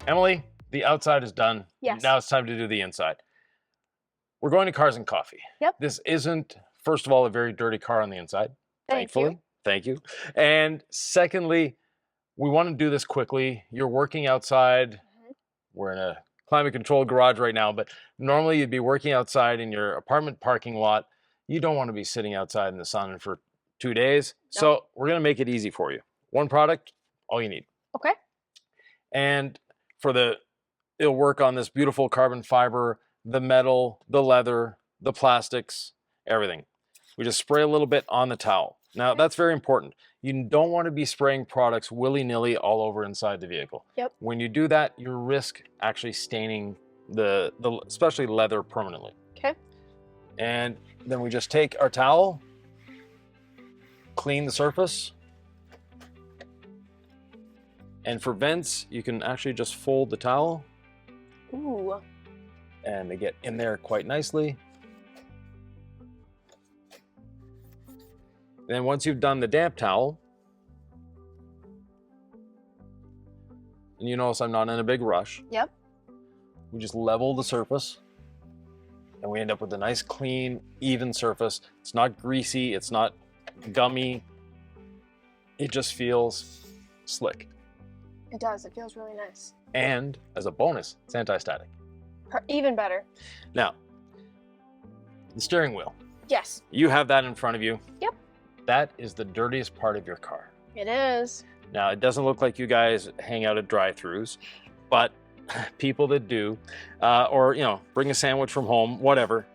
Emily, the outside is done. Yes. Now it's time to do the inside. We're going to Cars and Coffee. Yep. This isn't, first of all, a very dirty car on the inside. Thankfully. Thank you. And secondly, we want to do this quickly. You're working outside. Mm-hmm. We're in a climate-controlled garage right now, but normally you'd be working outside in your apartment parking lot. You don't want to be sitting outside in the sun for 2 days. Nope. So we're going to make it easy for you. One product, all you need. Okay. And it'll work on this beautiful carbon fiber, the metal, the leather, the plastics, everything. We just spray a little bit on the towel. Now, that's very important. You don't want to be spraying products willy-nilly all over inside the vehicle. Yep. When you do that, you risk actually staining the especially leather permanently. Okay. And then we just take our towel, clean the surface. And for vents, you can actually just fold the towel. Ooh. And they get in there quite nicely. And then once you've done the damp towel, and you notice I'm not in a big rush. Yep. We just level the surface and we end up with a nice, clean, even surface. It's not greasy, it's not gummy. It just feels slick. It does, it feels really nice. And as a bonus, it's anti-static. Even better. Now, the steering wheel. Yes. You have that in front of you. Yep. That is the dirtiest part of your car. It is. Now, it doesn't look like you guys hang out at drive-thrus, but people that do, or, bring a sandwich from home, whatever.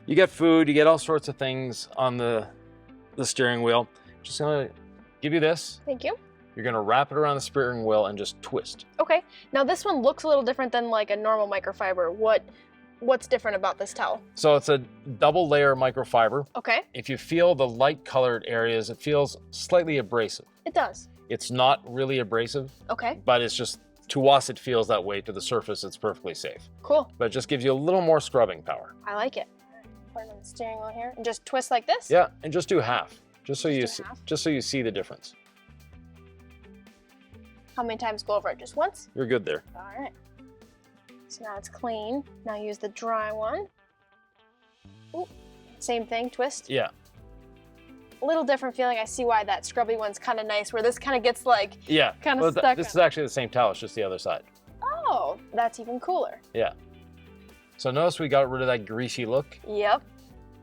You get food, you get all sorts of things on the steering wheel. Just gonna give you this. Thank you. You're gonna wrap it around the steering wheel and just twist. Okay. Now this one looks a little different than like a normal microfiber. What's different about this towel? So it's a double layer microfiber. Okay. If you feel the light colored areas, it feels slightly abrasive. It does. It's not really abrasive. Okay. But it's just, to us, it feels that way. To the surface, it's perfectly safe. Cool. But it just gives you a little more scrubbing power. I like it. Put it on the steering wheel here and just twist like this? Yeah, and just do half. Just so you see the difference. How many times go over it? Just once? You're good there. All right. So now it's clean. Now use the dry one. Ooh, same thing, twist. Yeah. A little different feeling. I see why that scrubby one's kind of nice, where this kind of gets like, kind of stuck. This is actually the same towel, it's just the other side. Oh, that's even cooler. Yeah. So notice we got rid of that greasy look. Yep.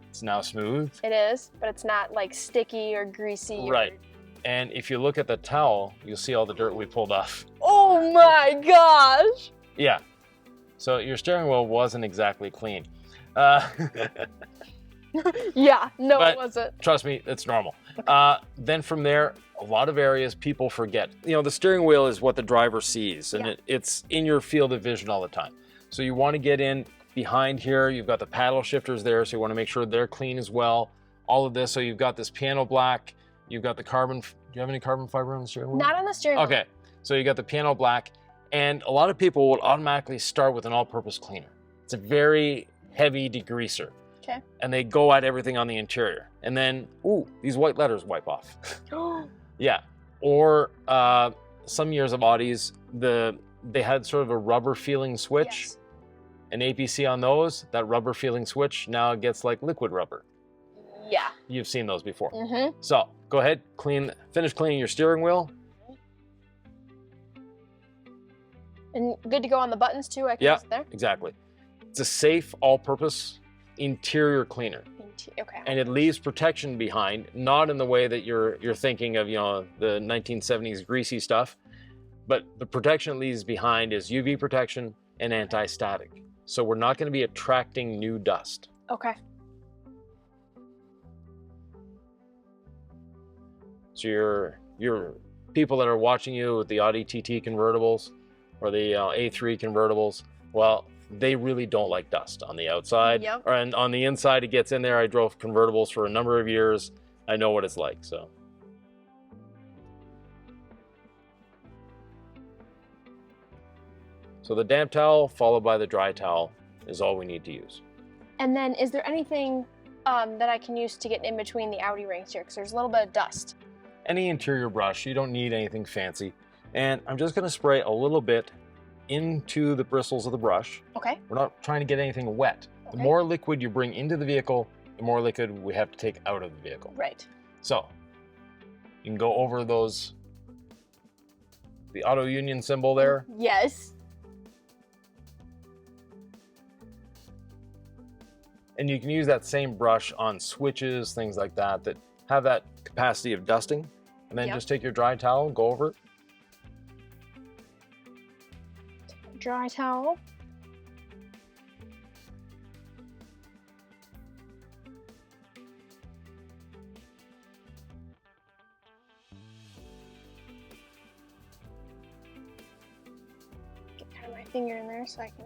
It's now smooth. It is, but it's not like sticky or greasy. Right. And if you look at the towel, you'll see all the dirt we pulled off. Oh my gosh! Yeah. So your steering wheel wasn't exactly clean. Yeah, no, but it wasn't. Trust me, it's normal. Then from there, a lot of areas people forget. The steering wheel is what the driver sees, and it's in your field of vision all the time. So you want to get in behind here. You've got the paddle shifters there, so you want to make sure they're clean as well. All of this, so you've got this piano black. You've got the carbon. Do you have any carbon fiber on the steering wheel? Not on the steering wheel. Okay, so you got the piano black, and a lot of people will automatically start with an all-purpose cleaner. It's a very heavy degreaser. Okay. And they go at everything on the interior, and then these white letters wipe off. Yeah. Or some years of Audis, they had sort of a rubber feeling switch. Yes. An APC on those, that rubber feeling switch now gets like liquid rubber. Yeah. You've seen those before. Mm-hmm. So go ahead, finish cleaning your steering wheel. And good to go on the buttons too, I can use it there? Exactly. It's a safe, all-purpose interior cleaner. Okay. And it leaves protection behind, not in the way that you're thinking of, the 1970s greasy stuff, but the protection it leaves behind is UV protection and anti-static. So we're not going to be attracting new dust. Okay. So your people that are watching you with the Audi TT convertibles or the A3 convertibles, well, they really don't like dust on the outside. Yep. And on the inside, it gets in there. I drove convertibles for a number of years. I know what it's like, so. So the damp towel followed by the dry towel is all we need to use. And then is there anything that I can use to get in between the Audi rings here? Because there's a little bit of dust. Any interior brush, you don't need anything fancy. And I'm just gonna spray a little bit into the bristles of the brush. Okay. We're not trying to get anything wet. The Okay. more liquid you bring into the vehicle, the more liquid we have to take out of the vehicle. Right. So you can go over those, the auto union symbol there. Yes. And you can use that same brush on switches, things like that, that have that capacity of dusting. And then Yep. just take your dry towel, go over it. Dry towel. Get kind of my finger in there so I can.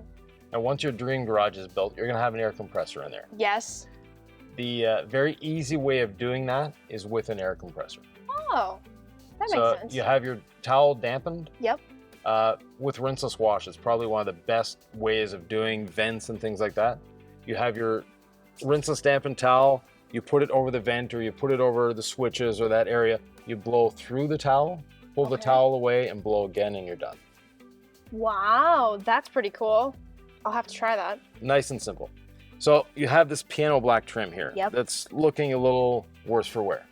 Now, once your dream garage is built, you're gonna have an air compressor in there. Yes. The very easy way of doing that is with an air compressor. Oh, that So makes sense. you have your towel dampened. Yep. With rinseless wash, it's probably one of the best ways of doing vents and things like that. You have your rinseless dampened towel, you put it over the vent or you put it over the switches or that area, you blow through the towel, pull the Okay. towel away and blow again and you're done. Wow, that's pretty cool. I'll have to try that. Nice and simple. So you have this piano black trim here. Yep. That's looking a little worse for wear.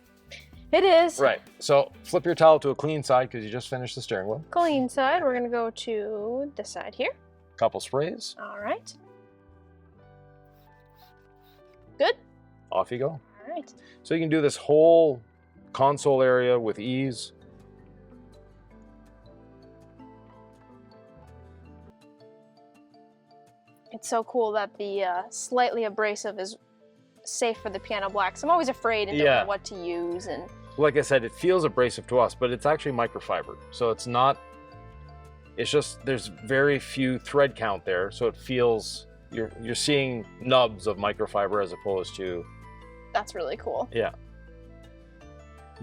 It is. Right. So flip your towel to a clean side because you just finished the steering wheel. Clean side. We're gonna go to this side here. Couple sprays. All right. Good. Off you go. All right. So you can do this whole console area with ease. It's so cool that the slightly abrasive is safe for the piano blacks. I'm always afraid and don't Yeah. know what to use. And Like I said, it feels abrasive to us, but it's actually microfiber. So it's not, it's just, there's very few thread count there. So it feels, you're seeing nubs of microfiber as opposed to, that's really cool. yeah.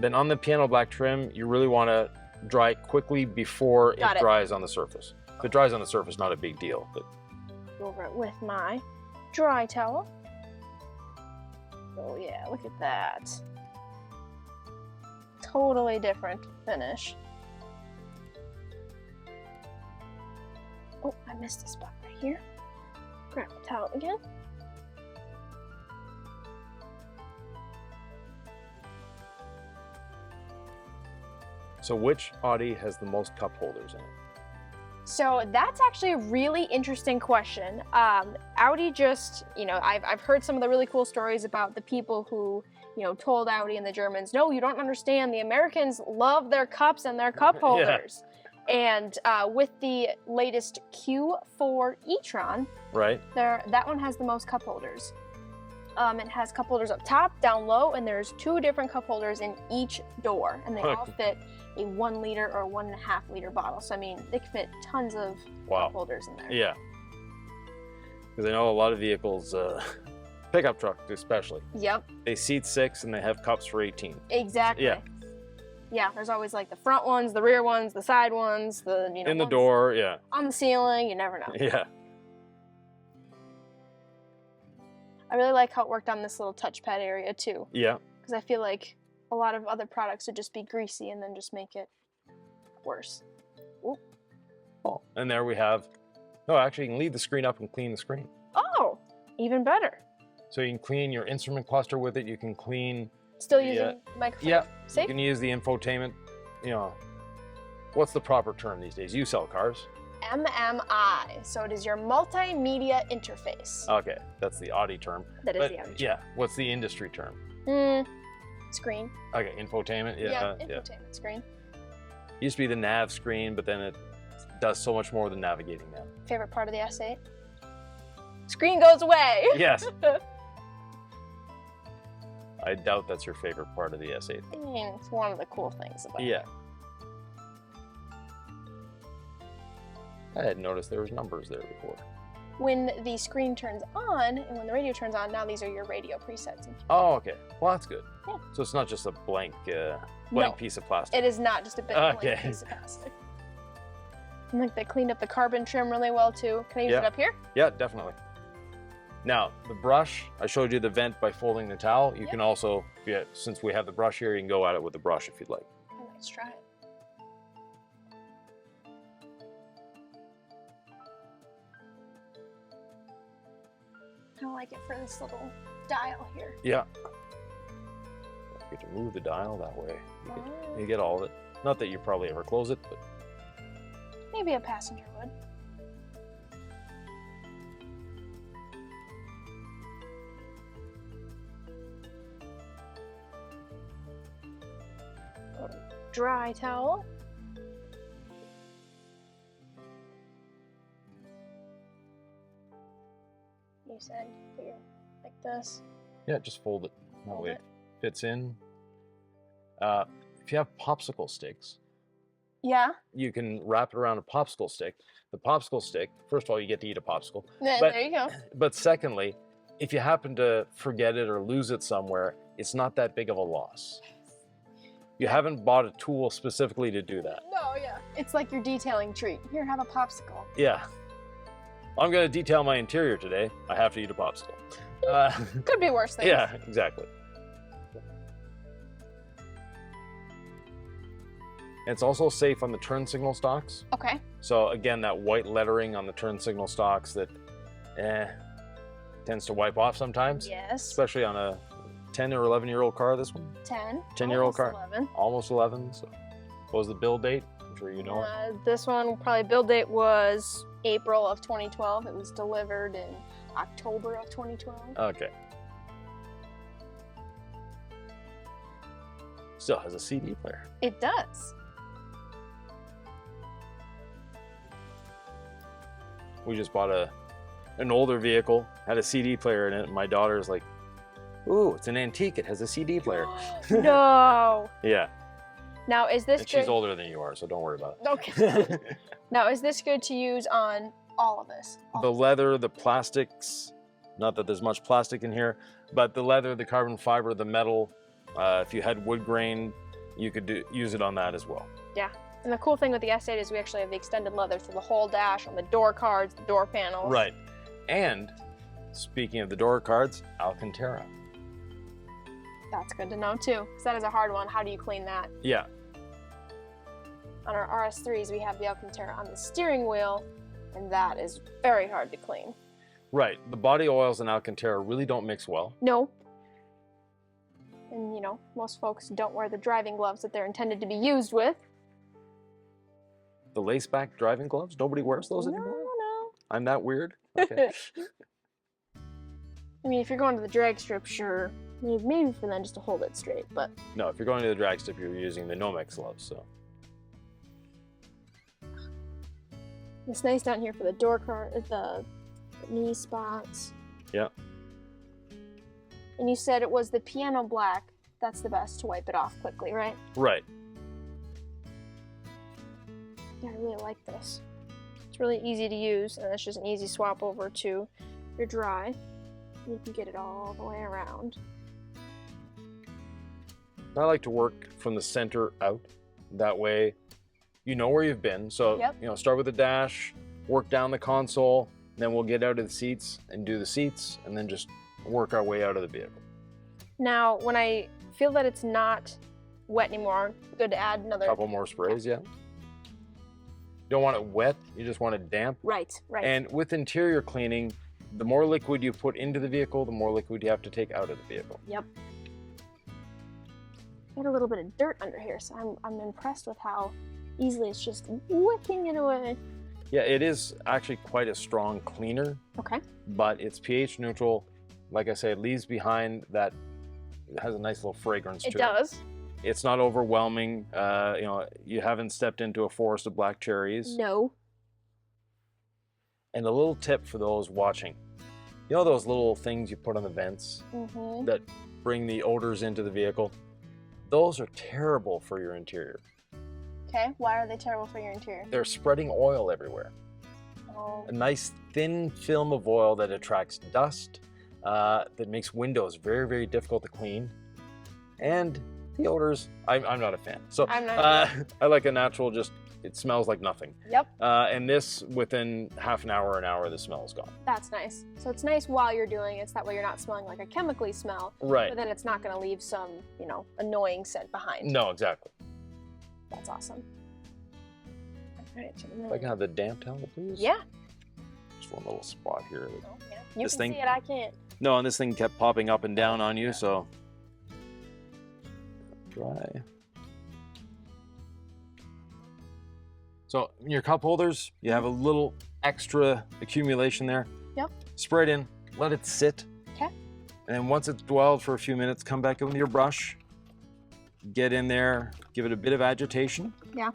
Then on the piano black trim, you really want to dry quickly before Got it it. dries on the surface. If it dries on the surface, not a big deal, but Go over it with my dry towel. Oh yeah, look at that. Totally different finish. Oh, I missed a spot right here. Grab the towel again. so which Audi has the most cup holders in it? So that's actually a really interesting question. Audi just, I've heard some of the really cool stories about the people who, told Audi and the Germans, no, you don't understand. The Americans love their cups and their cup holders. And with the latest Q4 e-tron, Right? that one has the most cup holders. It has cup holders up top, down low, and there's 2 different cup holders in each door, and they all fit a 1 liter or 1.5 liter bottle. So I mean, they can fit tons of cup holders in there. Yeah. Because I know a lot of vehicles, pickup trucks especially, Yep, they seat 6 and they have cups for 18. exactly. Yeah. Yeah, there's always like the front ones, the rear ones, the side ones, the In the ones door, yeah. on the ceiling. You never know. Yeah. I really like how it worked on this little touchpad area too, Yeah. because I feel like a lot of other products would just be greasy and then just make it worse. Oh, and there we have, no, actually you can leave the screen up and clean the screen. Oh, even better. So you can clean your instrument cluster with it. You can clean, Still Yeah. using microphone. yeah, Safe? you can use the infotainment, what's the proper term these days? You sell cars. MMI. So it is your multimedia interface. Okay, that's the Audi term. That is But, the Audi. yeah, what's the industry term? Screen. Okay, infotainment, yeah. Infotainment screen. Used to be the nav screen, but then it does so much more than navigating now. Favorite part of the S8? Screen goes away. Yes. I doubt that's your favorite part of the S8. I mean, it's one of the cool things about it. Yeah. I hadn't noticed there was numbers there before. When the screen turns on and when the radio turns on, now these are your radio presets. Oh, okay. Well, that's good. Yeah. So it's not just a blank No. piece of plastic. It is not just a big blank Okay. piece of plastic. And like they cleaned up the carbon trim really well too. Can I use Yeah. it up here? Yeah, definitely. Now, the brush, I showed you the vent by folding the towel. You Yeah. can also, since we have the brush here, you can go at it with the brush if you'd like. Oh, let's try it. kind of like it for this little dial here. Yeah. You get to move the dial that way. You get all of it. Not that you probably ever close it, but Maybe a passenger would. Dry towel. You said put your like this. yeah, just fold it. That Fold way it. it fits in. If you have popsicle sticks, Yeah. you can wrap it around a popsicle stick. The popsicle stick, first of all, you get to eat a popsicle. There, But- there you go. But secondly, if you happen to forget it or lose it somewhere, it's not that big of a loss. You haven't bought a tool specifically to do that. No, yeah. It's like your detailing treat. Here, have a popsicle. Yeah. I'm going to detail my interior today. I have to eat a popsicle. Could be worse things. Yeah, exactly. It's also safe on the turn signal stocks. Okay. So again, that white lettering on the turn signal stocks that tends to wipe off sometimes, Yes. especially on a 10 or 11-year-old car, this one. 10. 10-year-old almost car. 11. Almost 11. So what was the build date? I'm sure you know it. This one, probably build date was April of 2012. It was delivered in October of 2012. Okay. Still has a CD player. It does. We just bought an older vehicle, had a CD player in it, and my daughter's like, ooh, it's an antique, it has a CD player. No. Yeah, Now, is this and good? she's older than you are, so don't worry about Okay. it. Now, is this good to use on all of this? All The this? leather, the plastics, not that there's much plastic in here, but the leather, the carbon fiber, the metal, if you had wood grain, you could use it on that as well. Yeah. And the cool thing with the S8 is we actually have the extended leather through the whole dash on the door cards, the door panels. Right. And speaking of the door cards, Alcantara. That's good to know too, because that is a hard one. How do you clean that? Yeah. On our RS3s, we have the Alcantara on the steering wheel, and that is very hard to clean. Right. The body oils in Alcantara really don't mix well. No. And you know, most folks don't wear the driving gloves that they're intended to be used with. The lace back driving gloves, nobody wears those anymore? No. I'm that weird? Okay. I mean, if you're going to the drag strip, sure. Maybe for them just to hold it straight, but No, if you're going to the drag strip, you're using the Nomex gloves, so. it's nice down here for the door card, the knee spots. Yeah. And you said it was the piano black. That's the best to wipe it off quickly, right? Right. Yeah, I really like this. It's really easy to use, and it's just an easy swap over to your dry. You can get it all the way around. I like to work from the center out. That way, you know where you've been. So, Yep. you know, start with the dash, work down the console, then we'll get out of the seats and do the seats, and then just work our way out of the vehicle. Now, when I feel that it's not wet anymore, good to add another. Couple more sprays, yeah. You don't want it wet, you just want it damp. Right, right. And with interior cleaning, the more liquid you put into the vehicle, the more liquid you have to take out of the vehicle. Yep. Got a little bit of dirt under here, so I'm impressed with how easily it's just wicking it away. Yeah, it is actually quite a strong cleaner, Okay. but it's pH neutral. Like I said, it leaves behind that, it has a nice little fragrance to It does. It's not overwhelming. You know, you haven't stepped into a forest of black cherries. No. And a little tip for those watching. You know those little things you put on the vents Mm-hmm. that bring the odors into the vehicle? Those are terrible for your interior. Okay. Why are they terrible for your interior? They're spreading oil everywhere. Oh. A nice thin film of oil that attracts dust, that makes windows very, very difficult to clean. And the odors, I'm not a fan. So I'm not I like a natural, just, it smells like nothing. Yep. And this, within half an hour, the smell is gone. That's nice. So it's nice while you're doing it. So that way you're not smelling like a chemically smell, Right. but then it's not going to leave some, you know, annoying scent behind. No, exactly. That's awesome. All right. So If I can have the damp towel, please. yeah. Just one little spot here. Oh, yeah. You This can thing- see it, I can't. No, and this thing kept popping up and down on you, so dry. So in your cup holders, you have a little extra accumulation there. Yep. Spray it in, let it sit. Okay. And then once it's dwelled for a few minutes, come back in with your brush, get in there, give it a bit of agitation. Yeah.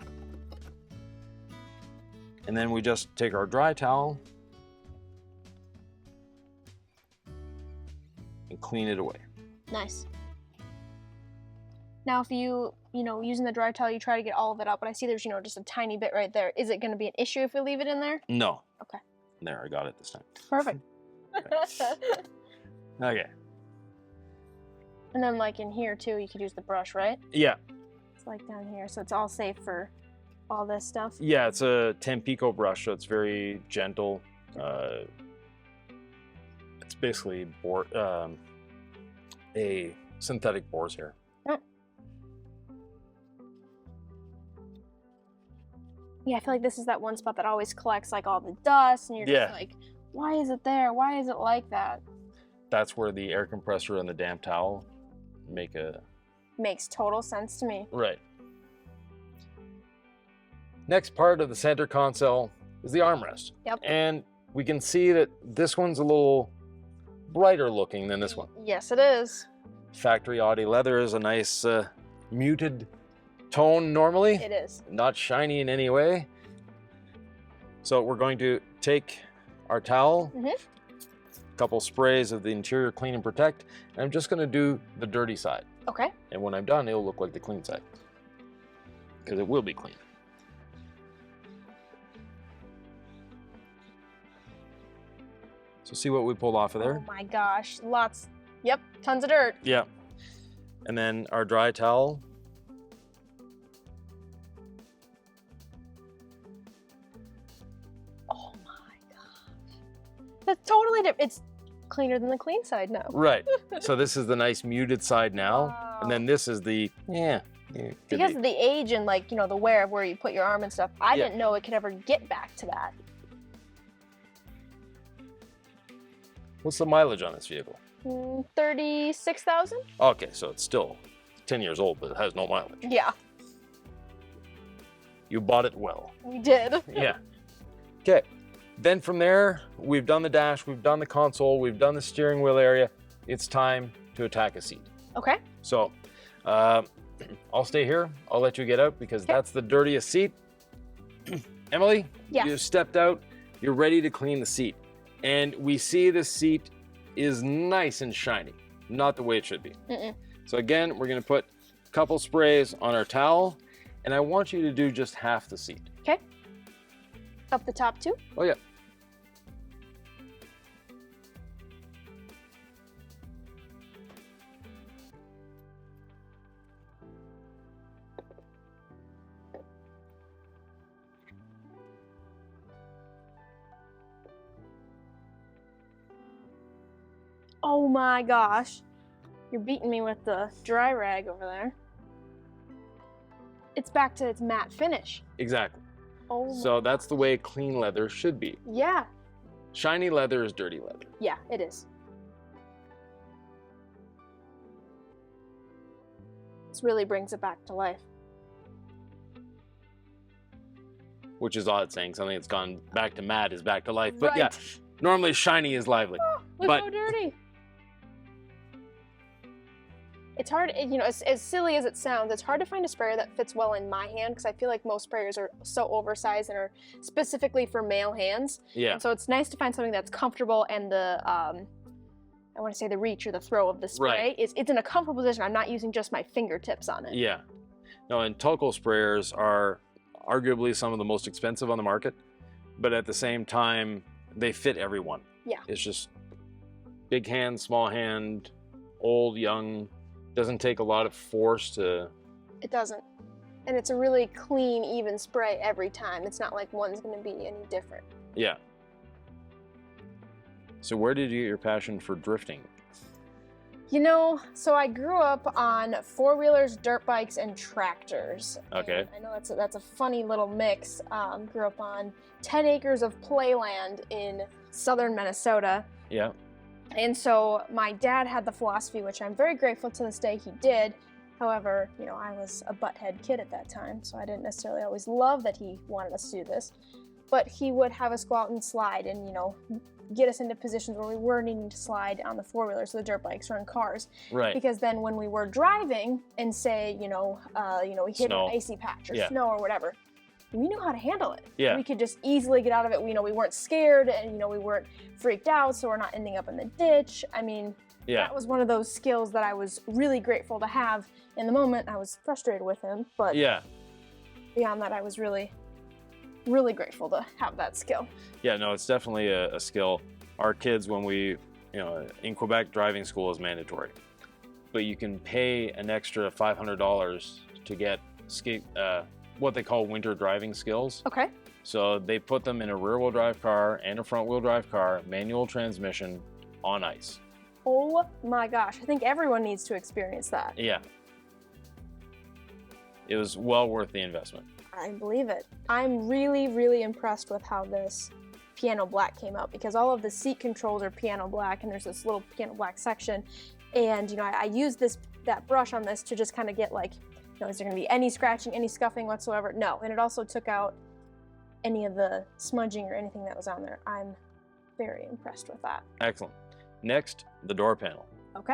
And then we just take our dry towel and clean it away. Nice. Now, if using the dry towel, you try to get all of it out, but I see there's, just a tiny bit right there. Is it going to be an issue if we leave it in there? No. Okay. There, I got it this time. Perfect. Okay. And then, like in here too, you could use the brush, right? Yeah. It's like down here, so it's all safe for all this stuff. Yeah, it's a Tampico brush, so it's very gentle. It's basically a synthetic boar's hair. Yep. Yeah, I feel like this is that one spot that always collects like all the dust, and you're Yeah. just like, why is it there? Why is it like that? That's where the air compressor and the damp towel make a... Makes total sense to me. Right. Next part of the center console is the armrest. Yep. And we can see that this one's a little brighter looking than this one. Yes, it is. Factory Audi leather is a nice muted tone normally. It is. Not shiny in any way. So we're going to take our towel, a couple sprays of the interior clean and protect, and I'm just going to do the dirty side. Okay. And when I'm done, it'll look like the clean side, because it will be clean. So see what we pulled off of there? Oh my gosh, lots. Yep, tons of dirt. Yeah. And then our dry towel. Oh my gosh. That's totally different. It's cleaner than the clean side now. Right. So this is the nice muted side now. Wow. And then this is the, could Because be. of the age and like, the wear of where you put your arm and stuff, I Yeah. didn't know it could ever get back to that. What's the mileage on this vehicle? 36,000? Okay, so it's still 10 years old, but it has no mileage. Yeah, You bought it well. we did. Yeah. Okay. Then from there, we've done the dash, we've done the console, we've done the steering wheel area. It's time to attack a seat. Okay. So I'll stay here. I'll let you get out because that's the dirtiest seat. Emily, Yes. you stepped out. You're ready to clean the seat. And we see the seat is nice and shiny, not the way it should be. So again, we're going to put a couple sprays on our towel, and I want you to do just half the seat. Okay. Up the top too? Oh, yeah. Oh my gosh. You're beating me with the dry rag over there. It's back to its matte finish. Exactly. Oh. So that's the way clean leather should be. Yeah. Shiny leather is dirty leather. Yeah, it is. This really brings it back to life. Which is odd, saying something that's gone back to matte is back to life. But Right. yeah, normally shiny is lively. Look But- how dirty. It's hard, as silly as it sounds, it's hard to find a sprayer that fits well in my hand because I feel like most sprayers are so oversized and are specifically for male hands. Yeah. And so it's nice to find something that's comfortable and the, I want to say the reach or the throw of the spray. Right. It's in a comfortable position. I'm not using just my fingertips on it. Yeah. No, and Tulco sprayers are arguably some of the most expensive on the market, but at the same time, they fit everyone. Yeah. It's just big hand, small hand, old, young. Doesn't take a lot of force to... It doesn't. And it's a really clean, even spray every time. It's not like one's going to be any different. Yeah. So where did you get your passion for drifting? So I grew up on four-wheelers, dirt bikes, and tractors. Okay. And I know that's a funny little mix. Grew up on 10 acres of playland in southern Minnesota. Yeah. And so my dad had the philosophy, which I'm very grateful to this day he did. However, you know, I was a butthead kid at that time, so I didn't necessarily always love that he wanted us to do this. But he would have us go out and slide and, you know, get us into positions where we were needing to slide on the four-wheelers or the dirt bikes or in cars. Right. Because then when we were driving and say, we hit Snow. an icy patch or snow or whatever, we knew how to handle it. Yeah. We could just easily get out of it. We weren't scared and, we weren't freaked out, so we're not ending up in the ditch. I mean, that was one of those skills that I was really grateful to have in the moment. I was frustrated with him, but beyond that, I was really, really grateful to have that skill. Yeah, no, it's definitely a skill. Our kids, when we, in Quebec, driving school is mandatory, but you can pay an extra $500 to get what they call winter driving skills. Okay. So they put them in a rear-wheel drive car and a front-wheel drive car, manual transmission on ice. Oh my gosh, I think everyone needs to experience that. Yeah. It was well worth the investment. I believe it. I'm really, really impressed with how this piano black came out, because all of the seat controls are piano black and there's this little piano black section. And, I used that brush on this to just kind of get like, is there going to be any scratching, any scuffing whatsoever? No. And it also took out any of the smudging or anything that was on there. I'm very impressed with that. Excellent. Next, the door panel. Okay.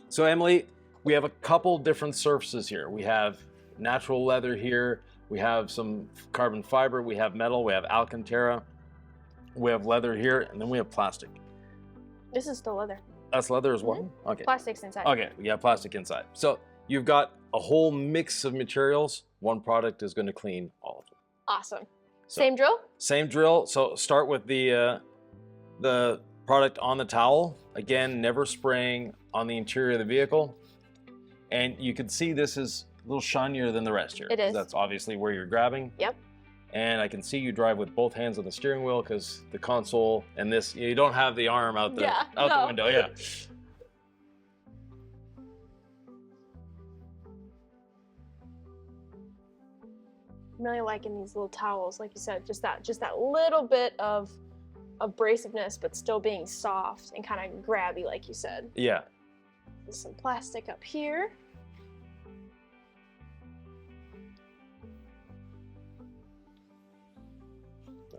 So Emily, we have a couple different surfaces here. We have natural leather here. We have some carbon fiber. We have metal. We have Alcantara. We have leather here, and then we have plastic. This is still leather. That's leather as well? Okay. Plastic's inside. Okay, we have plastic inside. So you've got a whole mix of materials. One product is going to clean all of them. Awesome. So, same drill? Same drill. So start with the product on the towel. Again, never spraying on the interior of the vehicle. And you can see this is a little shinier than the rest here. It is. That's obviously where you're grabbing. Yep. And I can see you drive with both hands on the steering wheel because the console and this, you don't have the arm out the window. Yeah. I'm really liking these little towels, like you said, just that little bit of abrasiveness, but still being soft and kind of grabby, like you said. Yeah. There's some plastic up here.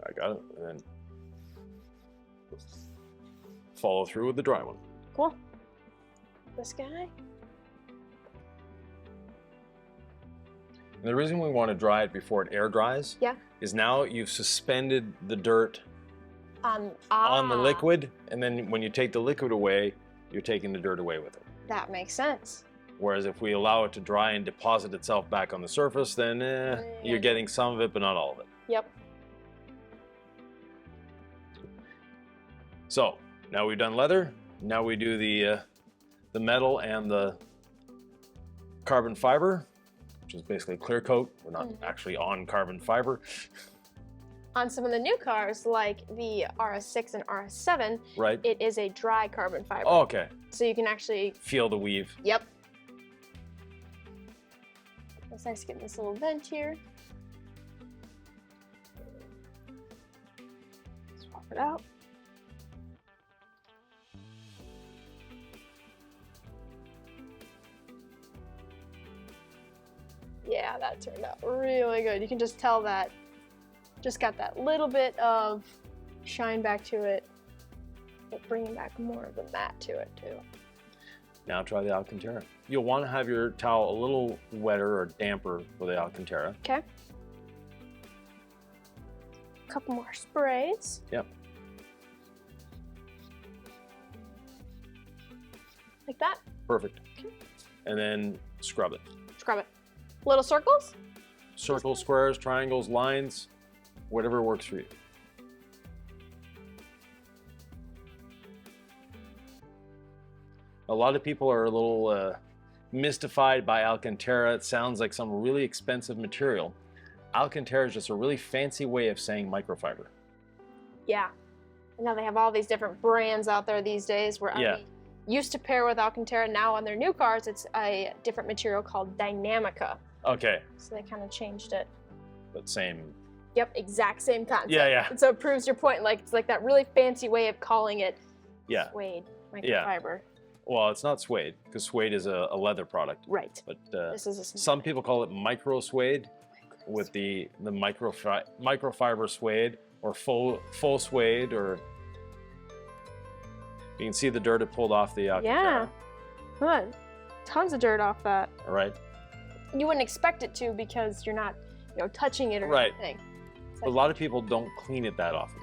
I got it. And then follow through with the dry one. Cool. This guy. And the reason we want to dry it before it air dries is now you've suspended the dirt on the liquid, and then when you take the liquid away, you're taking the dirt away with it. That makes sense. Whereas if we allow it to dry and deposit itself back on the surface, then you're getting some of it, but not all of it. Yep. So now we've done leather. Now we do the metal and the carbon fiber, which is basically clear coat. We're not actually on carbon fiber. On some of the new cars, like the RS6 and RS7, right, it is a dry carbon fiber. Oh, okay. So you can actually feel the weave. Yep. It's nice getting this little vent here. Swap it out. Yeah, that turned out really good. You can just tell that just got that little bit of shine back to it, but bringing back more of the matte to it too. Now try the Alcantara. You'll want to have your towel a little wetter or damper for the Alcantara. Okay. A couple more sprays. Yep. Like that. Perfect. Okay. And then scrub it. Scrub it. Little circles? Circles, squares, triangles, lines, whatever works for you. A lot of people are a little mystified by Alcantara. It sounds like some really expensive material. Alcantara is just a really fancy way of saying microfiber. Yeah. And now they have all these different brands out there these days where I used to pair with Alcantara. Now on their new cars, it's a different material called Dynamica. Okay. So they kind of changed it. But same Yep, exact same concept. Yeah, yeah. And so it proves your point. Like, it's like that really fancy way of calling it suede microfiber. Well, it's not suede, because suede is a leather product. Right. But This is a some people call it micro suede, with the microfiber suede, or faux suede, or you can see the dirt it pulled off the yeah. Good. Tons of dirt off that. All right. You wouldn't expect it to because you're not, touching it or Right. anything. But a lot of people don't clean it that often.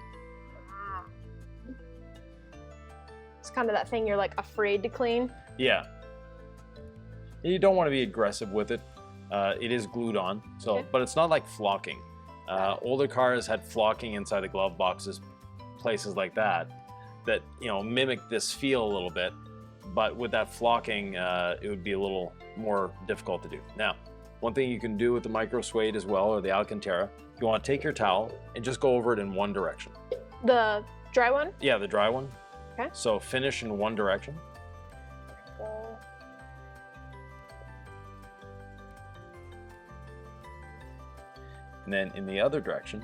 It's kind of that thing you're like afraid to clean. Yeah. You don't want to be aggressive with it. It is glued on, so Okay. but it's not like flocking. Older cars had flocking inside the glove boxes, places like that mimic this feel a little bit. But with that flocking, it would be a little more difficult to do. Now, one thing you can do with the micro suede as well, or the Alcantara, you want to take your towel and just go over it in one direction. The dry one? Yeah, the dry one. Okay. So finish in one direction. And then in the other direction.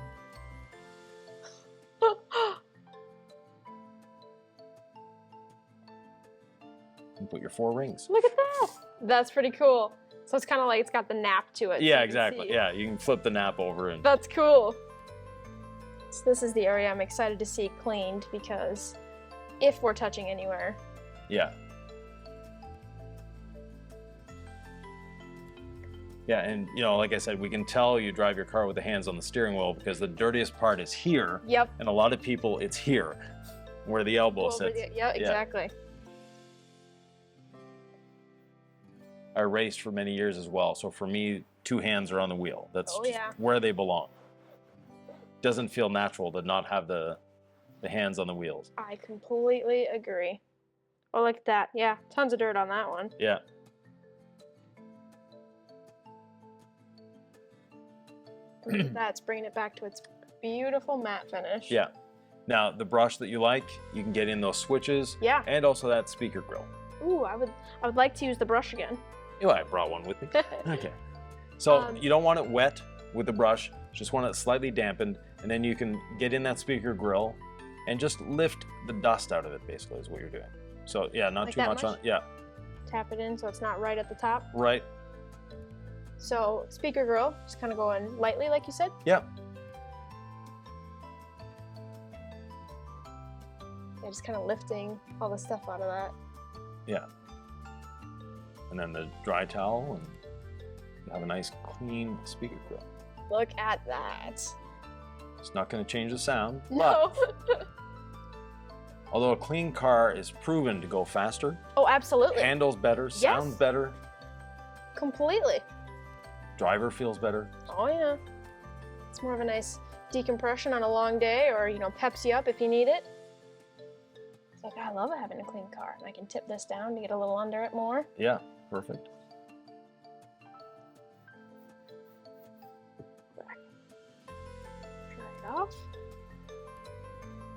And put your 4 rings. Look at that. That's pretty cool. So it's kind of like it's got the nap to it. Yeah, so exactly. Yeah, you can flip the nap over and. That's cool. So this is the area I'm excited to see cleaned because if we're touching anywhere. Yeah. Yeah, and like I said, we can tell you drive your car with the hands on the steering wheel because the dirtiest part is here. Yep. And a lot of people, it's here, where the elbow sits. Yeah, exactly. I raced for many years as well, so for me, 2 hands are on the wheel. That's just where they belong. Doesn't feel natural to not have the hands on the wheels. I completely agree. Oh, look at that. Yeah, tons of dirt on that one. Yeah. That's bringing it back to its beautiful matte finish. Yeah. Now, the brush that you like, you can get in those switches. Yeah. And also that speaker grill. Ooh, I would like to use the brush again. Oh, I brought one with me. Okay. So you don't want it wet with the brush, just want it slightly dampened, and then you can get in that speaker grill and just lift the dust out of it, basically, is what you're doing. So yeah, not like too much on it. Yeah. Tap it in so it's not right at the top. Right. So speaker grill, just kind of going lightly, like you said. Yeah. Yeah, just kind of lifting all the stuff out of that. Yeah. And then the dry towel, and you have a nice clean speaker grill. Look at that. It's not going to change the sound. No. But although a clean car is proven to go faster. Oh, absolutely. Handles better, sounds better. Completely. Driver feels better. Oh yeah. It's more of a nice decompression on a long day, or peps you up if you need it. It's like, I love having a clean car. And I can tip this down to get a little under it more. Yeah, perfect. Dry it off.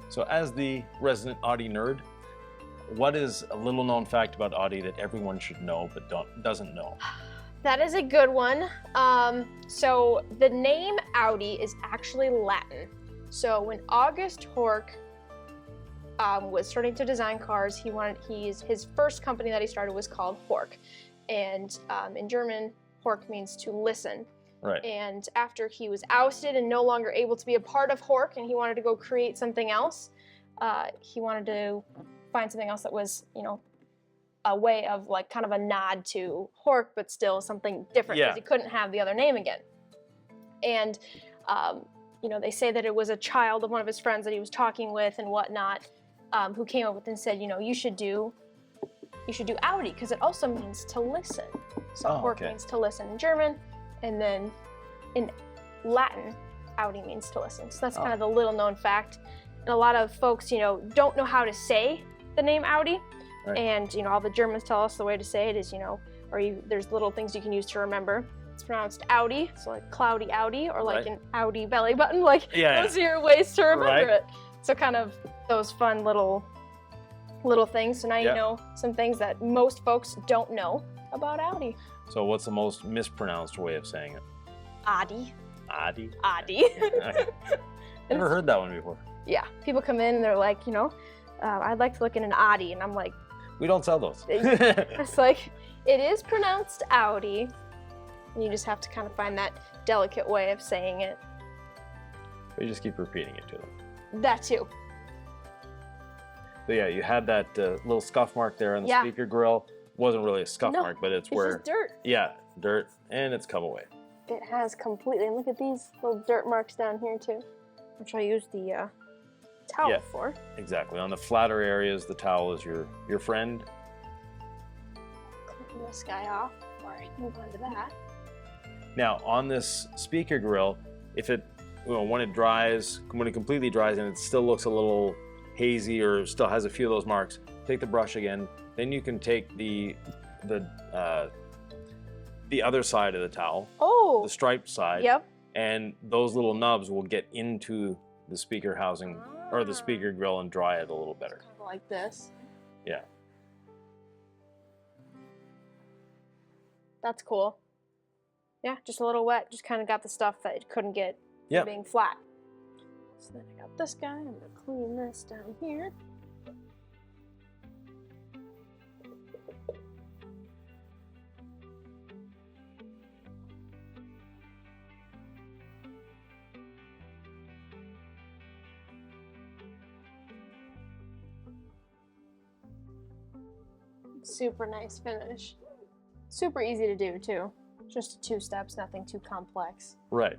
So as the resident Audi nerd, what is a little known fact about Audi that everyone should know but doesn't know? That is a good one. So the name Audi is actually Latin. So when August Horch was starting to design cars, his first company that he started was called Horch, and in German, Horch means to listen. Right. And after he was ousted and no longer able to be a part of Horch, and he wanted to go create something else, he wanted to find something else that was, a way of like kind of a nod to Horch, but still something different because he couldn't have the other name again. And they say that it was a child of one of his friends that he was talking with and whatnot, who came up with and said, you should do Audi because it also means to listen. So Horch means to listen in German, and then in Latin, Audi means to listen. So that's kind of the little known fact. And a lot of folks, don't know how to say the name Audi. Right. And all the Germans tell us the way to say it is, there's little things you can use to remember. It's pronounced Audi, so like cloudy Audi, or like an Audi belly button. Like those are your ways to remember it. So kind of those fun little things. So now you know some things that most folks don't know about Audi. So what's the most mispronounced way of saying it? Audi. Adi? Adi. Never heard that one before. Yeah, people come in and they're like, I'd like to look in an Audi, and I'm like, We don't sell those. it's like, it is pronounced Audi, and you just have to kind of find that delicate way of saying it. We just keep repeating it to them. That too. But yeah, you had that little scuff mark there on the speaker grill. Wasn't really a scuff mark, but it's where just dirt. Yeah, dirt, and it's come away. It has completely. And look at these little dirt marks down here too, which I use the towel for. Exactly. On the flatter areas, the towel is your friend. Clean this guy off before I move on to that. Now, on this speaker grill, if it when it dries, when it completely dries and it still looks a little hazy or still has a few of those marks, take the brush again. Then you can take the other side of the towel, the striped side, and those little nubs will get into the speaker housing or the speaker grill and dry it a little better. Kind of like this. Yeah. That's cool. Yeah, just a little wet. Just kind of got the stuff that it couldn't get from being flat. So then I got this guy. I'm gonna clean this down here. Super nice finish. Super easy to do too. Just 2 steps, nothing too complex. Right.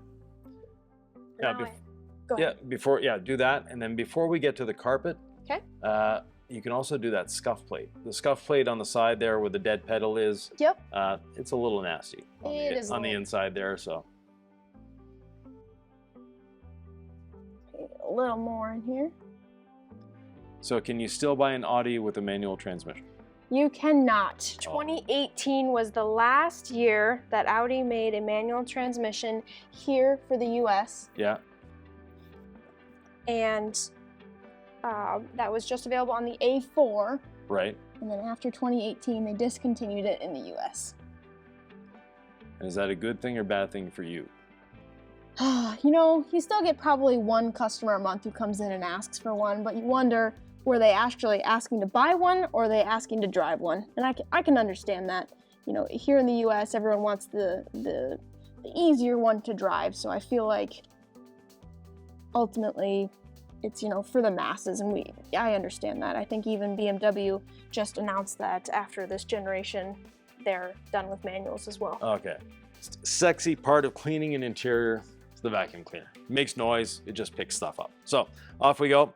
Yeah, go ahead. Do that, and then before we get to the carpet, you can also do that scuff plate. The scuff plate on the side there where the dead pedal is. Yep. It's a little nasty on the inside there, so. A little more in here. So can you still buy an Audi with a manual transmission? You cannot. 2018 was the last year that Audi made a manual transmission here for the US. Yeah. And that was just available on the A4. Right. And then after 2018, they discontinued it in the US. Is that a good thing or bad thing for you? You still get probably one customer a month who comes in and asks for one, but you wonder, were they actually asking to buy one or are they asking to drive one? And I can understand that. Here in the US, everyone wants the easier one to drive, so I feel like ultimately it's, for the masses, and I understand that. I think even BMW just announced that after this generation, they're done with manuals as well. Okay. Sexy part of cleaning an interior is the vacuum cleaner. It makes noise, it just picks stuff up. So, off we go.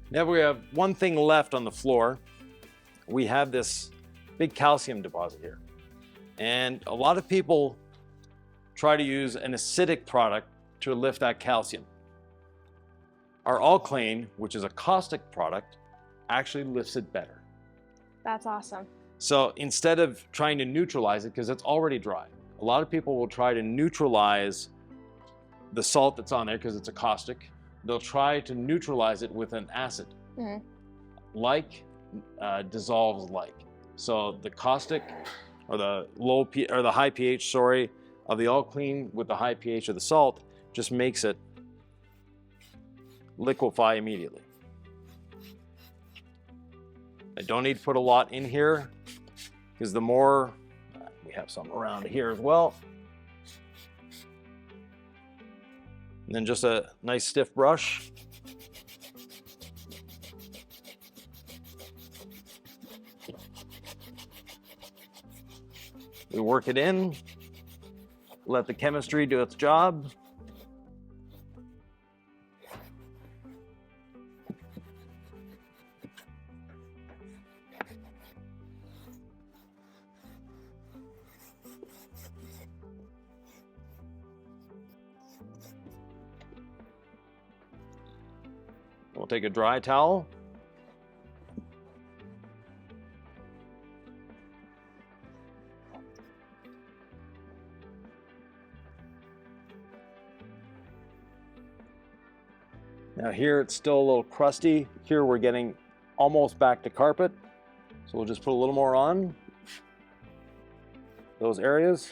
Now we have one thing left on the floor. We have this big calcium deposit here. And a lot of people try to use an acidic product to lift that calcium. Our All Clean, which is a caustic product, actually lifts it better. That's awesome. So instead of trying to neutralize it, because it's already dry, a lot of people will try to neutralize the salt that's on there because it's a caustic. They'll try to neutralize it with an acid. Mm-hmm. Like dissolves like. So the caustic or the high pH, of the All Clean with the high pH of the salt just makes it liquefy immediately. I don't need to put a lot in here because the more, we have some around here as well. And then just a nice stiff brush. We work it in, let the chemistry do its job. We'll take a dry towel. Now here it's still a little crusty. Here we're getting almost back to carpet. So we'll just put a little more on those areas.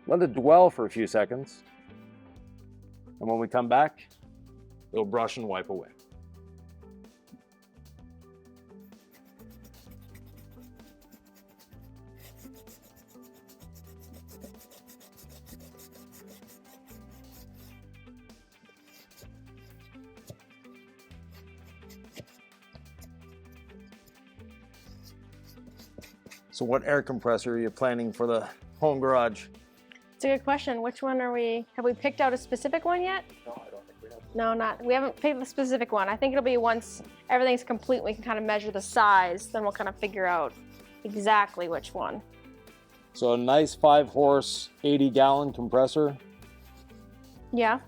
Let it dwell for a few seconds. And when we come back, we'll brush and wipe away. So what air compressor are you planning for the home garage? It's a good question. Which one have we picked out a specific one yet? No, I don't think we have. No, we haven't picked the specific one. I think it'll be once everything's complete, we can kind of measure the size, then we'll kind of figure out exactly which one. So a nice 5-horse, 80-gallon compressor. Yeah.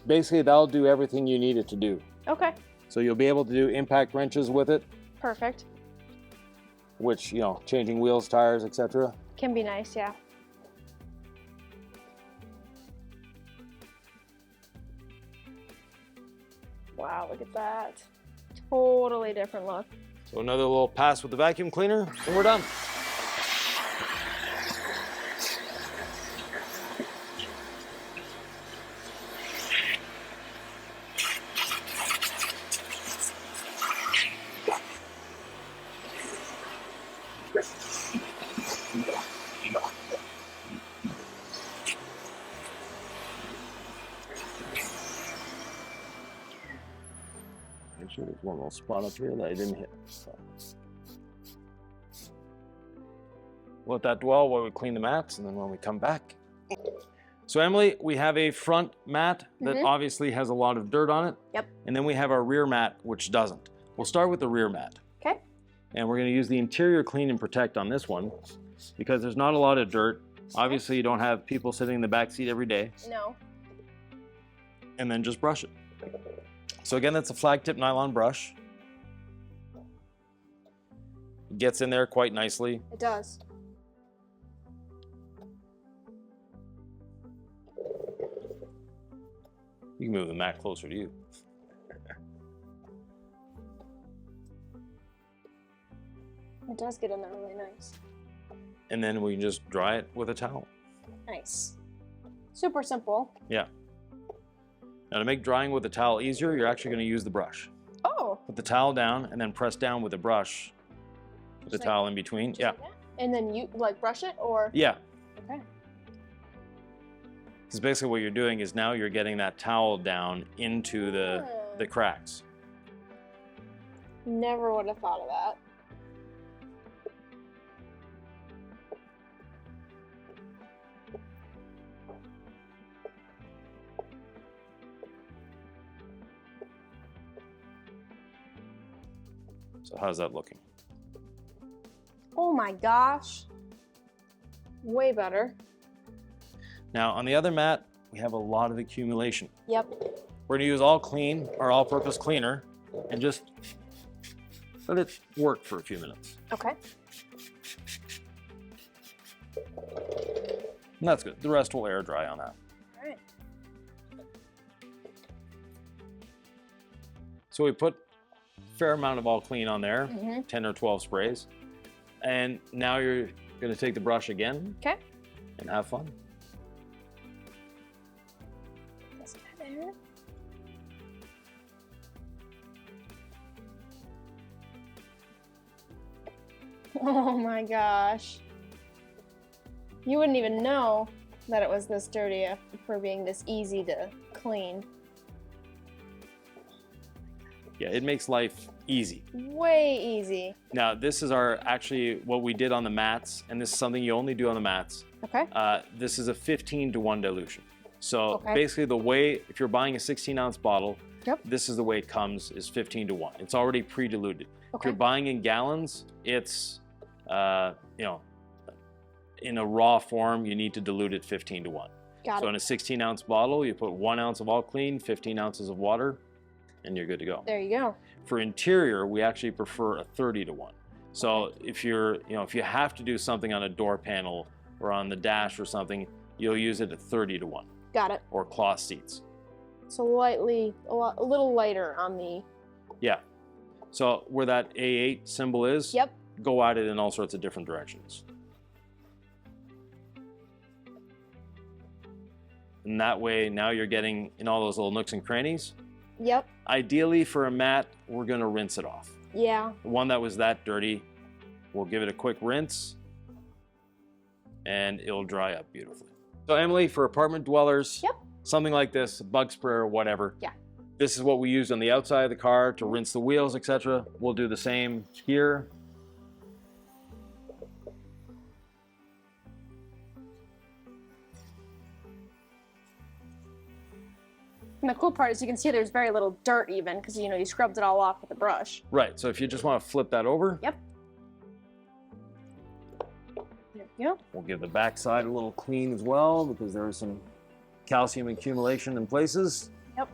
Basically, that'll do everything you need it to do. Okay. So you'll be able to do impact wrenches with it, Perfect. which, you know, changing wheels, tires, etc. Can be nice, yeah. Wow, look at that. Totally different look. So another little pass with the vacuum cleaner, and we're done. Make sure there's one little spot up here that I didn't hit. Let that dwell while we clean the mats, and then when we come back. So Emily, we have a front mat that obviously has a lot of dirt on it. Yep. And then we have our rear mat, which doesn't. We'll start with the rear mat. Okay. And we're gonna use the interior clean and protect on this one because there's not a lot of dirt. Obviously you don't have people sitting in the back seat every day. No. And then just brush it. So again, that's a flag tip nylon brush. It gets in there quite nicely. It does. You can move the mat closer to you. It does get in there really nice. And then we can just dry it with a towel. Nice. Super simple. Yeah. Now to make drying with a towel easier, you're actually going to use the brush. Oh. Put the towel down and then press down with the brush. Put the Just towel in between. Yeah. Like that? And then you like brush it or? Yeah. Okay. Because basically what you're doing is now you're getting that towel down into the cracks. Never would have thought of that. So how's that looking? Oh my gosh. Way better. Now on the other mat, we have a lot of accumulation. Yep. We're gonna use all clean or all-purpose cleaner and just let it work for a few minutes. Okay. And that's good. The rest will air dry on that. All right. So we put a fair amount of all clean on there, Mm-hmm. 10 or 12 sprays. And now you're gonna take the brush again Okay. and have fun. This guy there. Oh my gosh. You wouldn't even know that it was this dirty for being this easy to clean. Yeah, it makes life easy. Way easy. Now, this is actually what we did on the mats, and this is something you only do on the mats. Okay. This is a 15-to-1 dilution. So Okay. basically the way, if you're buying a 16-ounce bottle, Yep. this is the way it comes, is 15-to-1. It's already pre-diluted. If Okay. you're buying in gallons, it's, you know, in a raw form, you need to dilute it 15-to-1. Got So it. in a 16-ounce bottle, you put 1 ounce of all clean, 15 ounces of water, and you're good to go. There you go. For interior, we actually prefer a 30 to 1. So if if you have to do something on a door panel or on the dash or something, you'll use it at 30 to 1. Got it. Or cloth seats. So a little lighter on the. Yeah. So where that A8 symbol is, Yep. go at it in all sorts of different directions. And that way, now you're getting in all those little nooks and crannies. Yep. Ideally, for a mat, we're going to rinse it off. Yeah. The one that was that dirty, we'll give it a quick rinse, and it'll dry up beautifully. So Emily, for apartment dwellers, Yep. something like this, bug spray or whatever. Yeah. This is what we use on the outside of the car to rinse the wheels, etc. We'll do the same here. And the cool part is you can see there's very little dirt even because you scrubbed it all off with a brush. Right, so if you just want to flip that over, Yep. There you go. we'll give the back side a little clean as well because there is some calcium accumulation in places. Yep.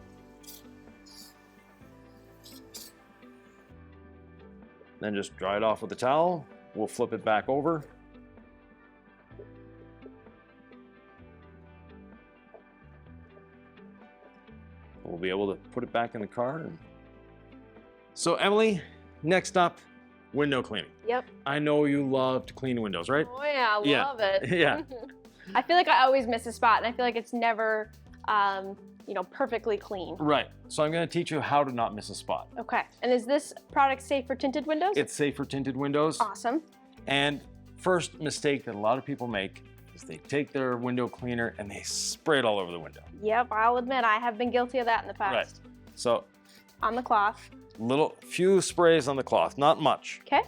Then just dry it off with a towel. We'll flip it back over. We'll be able to put it back in the car. So Emily, next up, window cleaning. Yep. I know you love to clean windows, right? Oh yeah, I Yeah. love it. Yeah. I feel like I always miss a spot, and I feel like it's never, perfectly clean. Right. So I'm going to teach you how to not miss a spot. Okay. And is this product safe for tinted windows? It's safe for tinted windows. Awesome. And first mistake that a lot of people make is they take their window cleaner and they spray it all over the window. Yep, I'll admit I have been guilty of that in the past. So On the cloth. few sprays on the cloth, not much. Okay.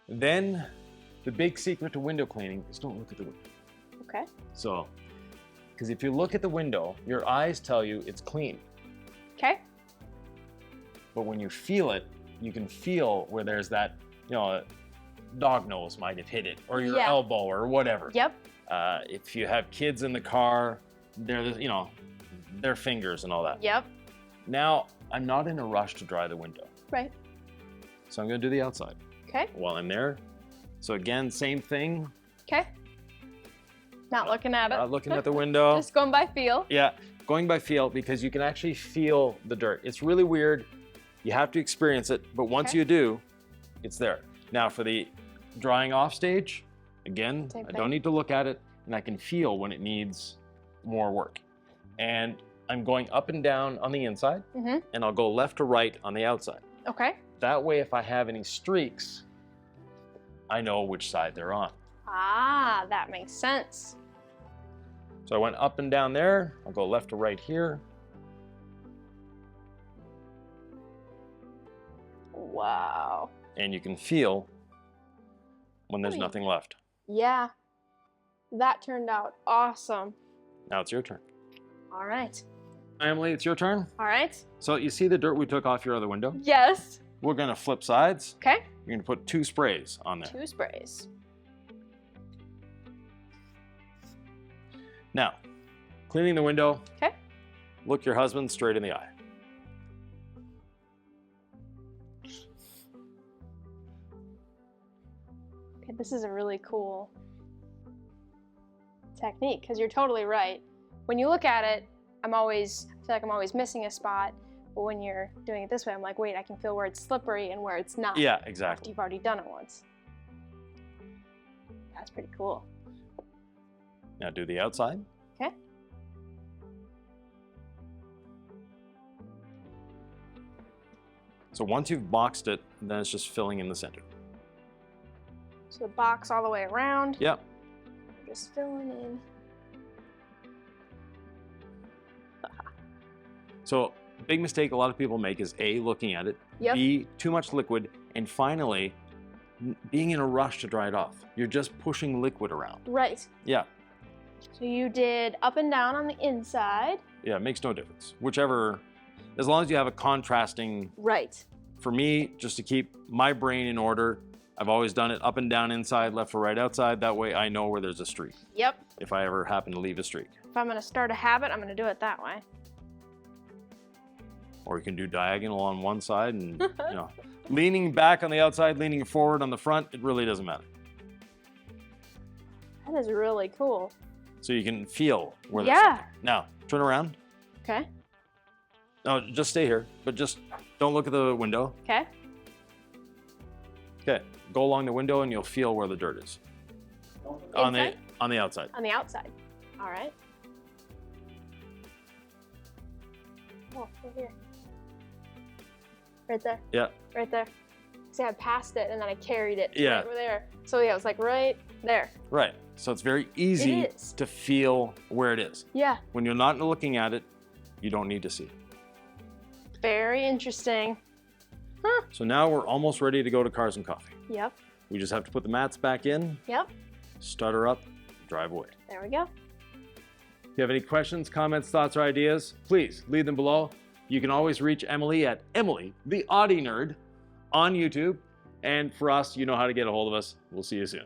Then the big secret to window cleaning is don't look at the window. Okay. So, because if you look at the window, your eyes tell you it's clean. Okay. But when you feel it, you can feel where there's that, a dog nose might have hit it, or your Yeah. elbow, or whatever. Yep. If you have kids in the car, their fingers and all that. Yep. Now, I'm not in a rush to dry the window. Right. So I'm going to do the outside Okay. while I'm there. So again, same thing. Okay. Not looking at it. Not looking at the window. Just going by feel. Yeah, going by feel because you can actually feel the dirt. It's really weird. You have to experience it, but once Okay. you do, it's there. Now for the drying off stage, again, Same I thing. don't need to look at it and I can feel when it needs more work. And I'm going up and down on the inside Mm-hmm. and I'll go left to right on the outside. Okay. That way, if I have any streaks, I know which side they're on. Ah, that makes sense. So I went up and down there. I'll go left to right here. Wow. And you can feel when there's Oy. nothing left. Yeah. That turned out awesome. Now it's your turn. All right. Emily, it's your turn. All right. So you see the dirt we took off your other window? Yes. We're gonna flip sides. Okay. You're gonna put 2 sprays on there. 2 sprays. Now, cleaning the window, Okay. look your husband straight in the eye. Okay, this is a really cool technique because you're totally right. When you look at it, I feel like I'm always missing a spot. But when you're doing it this way, I'm like, wait, I can feel where it's slippery and where it's not. Yeah, After exactly. you've already done it once. That's pretty cool. Now do the outside. Okay. So once you've boxed it, then it's just filling in the center. So the box all the way around. Yep. Just filling in. So big mistake a lot of people make is A, looking at it, Yep. B, too much liquid, and finally, being in a rush to dry it off. You're just pushing liquid around. Right. Yeah, So you did up and down on the inside. yeah, it makes no difference. Whichever, as long as you have a contrasting, Right. for me, just to keep my brain in order, I've always done it up and down inside, left or right outside. That way I know where there's a streak Yep. if I ever happen to leave a streak. If I'm gonna start a habit, I'm gonna do it that way. Or you can do diagonal on one side and, leaning back on the outside, leaning forward on the front. It really doesn't matter. That is really cool. So you can feel where there's Yeah. something. Now, turn around. Okay. No, just stay here, but just don't look at the window. Okay. Okay, go along the window and you'll feel where the dirt is. On the Inside? outside. On the outside. All right. Oh, right here. Right there. Yeah. Right there. See, I passed it and then I carried it Yeah. right over there. So yeah, it was like right there. Right. So it's very easy It is. to feel where it is. Yeah. When you're not looking at it, you don't need to see. Very interesting. So now we're almost ready to go to Cars and Coffee. Yep. We just have to put the mats back in, Yep. start her up, drive away. There we go. If you have any questions, comments, thoughts, or ideas, please leave them below. You can always reach Emily at Emily, the Audi Nerd, on YouTube. And for us, you know how to get a hold of us. We'll see you soon.